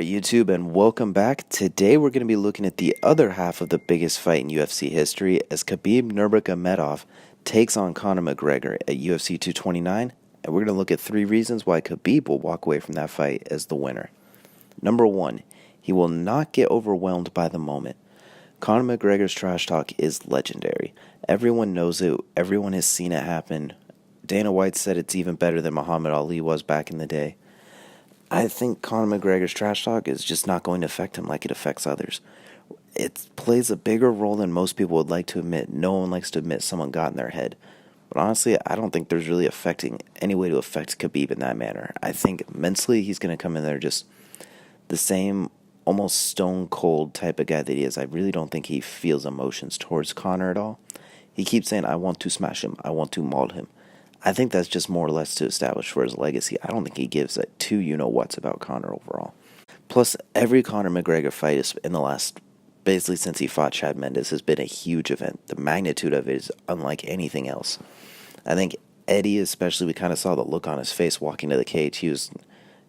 Alright, YouTube, and welcome back. Today we're going to be looking at the other half of the biggest fight in UFC history as Khabib Nurmagomedov takes on Conor McGregor at UFC 229, and we're going to look at 3 reasons why Khabib will walk away from that fight as the winner. Number 1, he will not get overwhelmed by the moment. Conor McGregor's trash talk is legendary. Everyone knows it, everyone has seen it happen. Dana White said it's even better than Muhammad Ali was back in the day. I think Conor McGregor's trash talk is just not going to affect him like it affects others. It plays a bigger role than most people would like to admit. No one likes to admit someone got in their head. But honestly, I don't think there's really any way to affect Khabib in that manner. I think mentally he's going to come in there just the same, almost stone cold type of guy that he is. I really don't think he feels emotions towards Conor at all. He keeps saying, I want to smash him. I want to maul him. I think that's just more or less to establish for his legacy. I don't think he gives a two you-know-whats about Conor overall. Plus, every Conor McGregor fight is in the last, basically since he fought Chad Mendes, has been a huge event. The magnitude of it is unlike anything else. I think Eddie especially, we kind of saw the look on his face walking to the cage. He was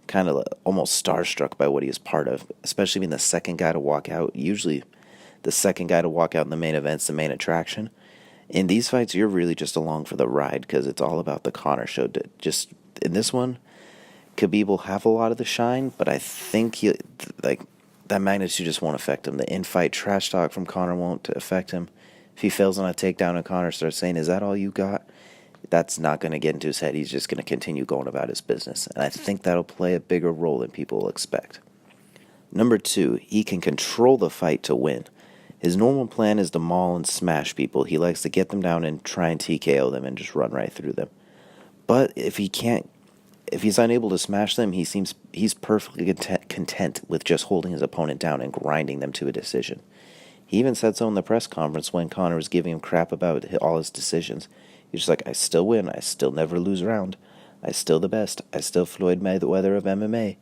kind of almost starstruck by what he was part of, especially being the second guy to walk out. Usually the second guy to walk out in the main event's the main attraction. In these fights, you're really just along for the ride because it's all about the Conor show. Just in this one, Khabib will have a lot of the shine, but I think that magnitude just won't affect him. The in-fight trash talk from Conor won't affect him. If he fails on a takedown and Conor starts saying, "Is that all you got?" That's not going to get into his head. He's just going to continue going about his business, and I think that'll play a bigger role than people will expect. Number 2, he can control the fight to win. His normal plan is to maul and smash people. He likes to get them down and try and TKO them and just run right through them. But if he's unable to smash them, he's perfectly content with just holding his opponent down and grinding them to a decision. He even said so in the press conference when Conor was giving him crap about all his decisions. He's just like, I still win. I still never lose a round. I still the best. I still Floyd Mayweather of MMA.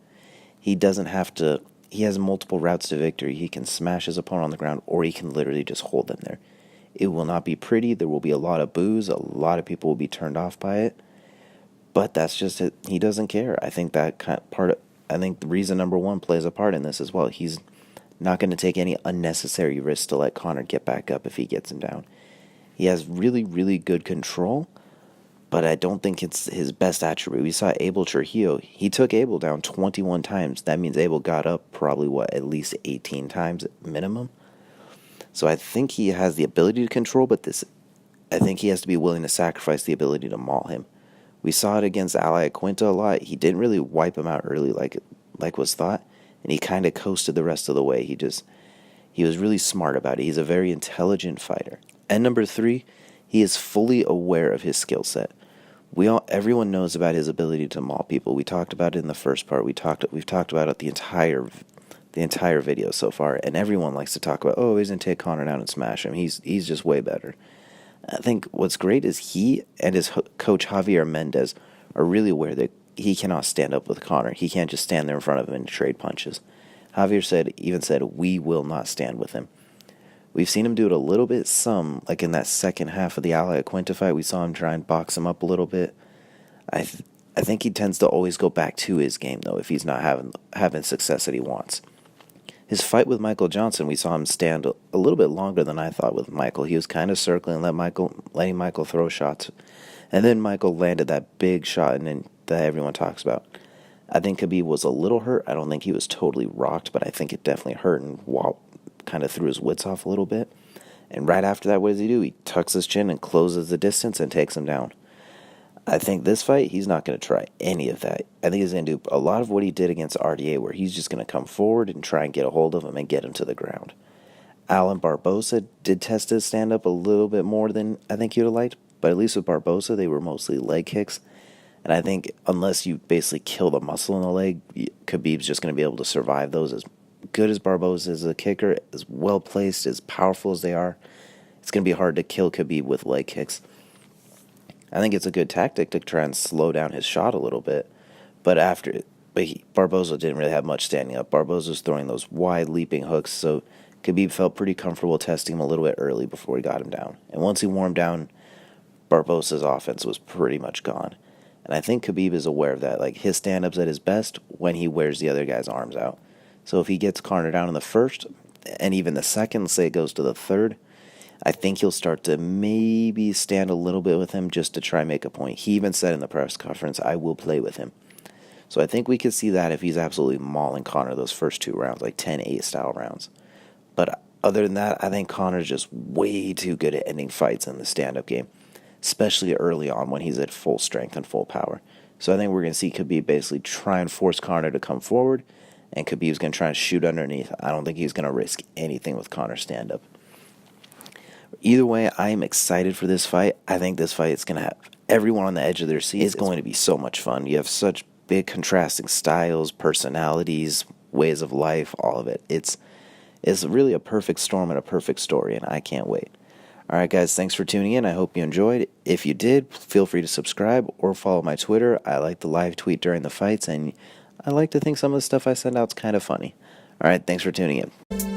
He doesn't have to. He has multiple routes to victory. He can smash his opponent on the ground, or he can literally just hold them there. It will not be pretty. There will be a lot of boos. A lot of people will be turned off by it. But that's just it. He doesn't care. I think I think the reason number 1 plays a part in this as well. He's not going to take any unnecessary risks to let Conor get back up if he gets him down. He has really, really good control, but I don't think it's his best attribute. We saw Abel Trujillo. He took Abel down 21 times. That means Abel got up probably, at least 18 times minimum. So I think he has the ability to control, but I think he has to be willing to sacrifice the ability to maul him. We saw it against Al Iaquinta a lot. He didn't really wipe him out early like was thought, and he kind of coasted the rest of the way. He was really smart about it. He's a very intelligent fighter. And number 3, he is fully aware of his skill set. Everyone knows about his ability to maul people. We talked about it in the first part. We've talked about it the entire video so far, and everyone likes to talk about, he's gonna take Conor down and smash him. He's just way better. I think what's great is he and his coach Javier Mendez are really aware that he cannot stand up with Conor. He can't just stand there in front of him and trade punches. Javier even said, we will not stand with him. We've seen him do it a little bit, like in that second half of the Al Iaquinta fight, we saw him try and box him up a little bit. I think he tends to always go back to his game, though, if he's not having success that he wants. His fight with Michael Johnson, we saw him stand a little bit longer than I thought with Michael. He was kind of circling, letting Michael throw shots. And then Michael landed that big shot that everyone talks about. I think Khabib was a little hurt. I don't think he was totally rocked, but I think it definitely hurt and kind of threw his wits off a little bit. And right after that, what does he do? He tucks his chin and closes the distance and takes him down. I think this fight, he's not going to try any of that. I think he's going to do a lot of what he did against RDA, where he's just going to come forward and try and get a hold of him and get him to the ground. Alan Barbosa did test his stand-up a little bit more than I think he would have liked, but at least with Barbosa, they were mostly leg kicks. And I think unless you basically kill the muscle in the leg, Khabib's just going to be able to survive those. As good as Barbosa is a kicker, as well-placed, as powerful as they are, it's going to be hard to kill Khabib with leg kicks. I think it's a good tactic to try and slow down his shot a little bit. But Barbosa didn't really have much standing up. Barbosa was throwing those wide leaping hooks, so Khabib felt pretty comfortable testing him a little bit early before he got him down. And once he wore him down, Barbosa's offense was pretty much gone. And I think Khabib is aware of that. Like, his stand-up's at his best when he wears the other guy's arms out. So if he gets Conor down in the first, and even the second, say it goes to the third, I think he'll start to maybe stand a little bit with him just to try and make a point. He even said in the press conference, I will play with him. So I think we could see that if he's absolutely mauling Conor those first 2 rounds, like 10-8 style rounds. But other than that, I think Conor's just way too good at ending fights in the stand-up game, especially early on when he's at full strength and full power. So I think we're going to see Khabib basically try and force Conor to come forward, and Khabib's going to try and shoot underneath. I don't think he's going to risk anything with Conor's stand-up. Either way, I am excited for this fight. I think this fight is going to have everyone on the edge of their seat. It's going to be so much fun. You have such big contrasting styles, personalities, ways of life, all of it. It's really a perfect storm and a perfect story, and I can't wait. All right, guys, thanks for tuning in. I hope you enjoyed. If you did, feel free to subscribe or follow my Twitter. I like to live tweet during the fights, and I like to think some of the stuff I send out is kind of funny. All right, thanks for tuning in.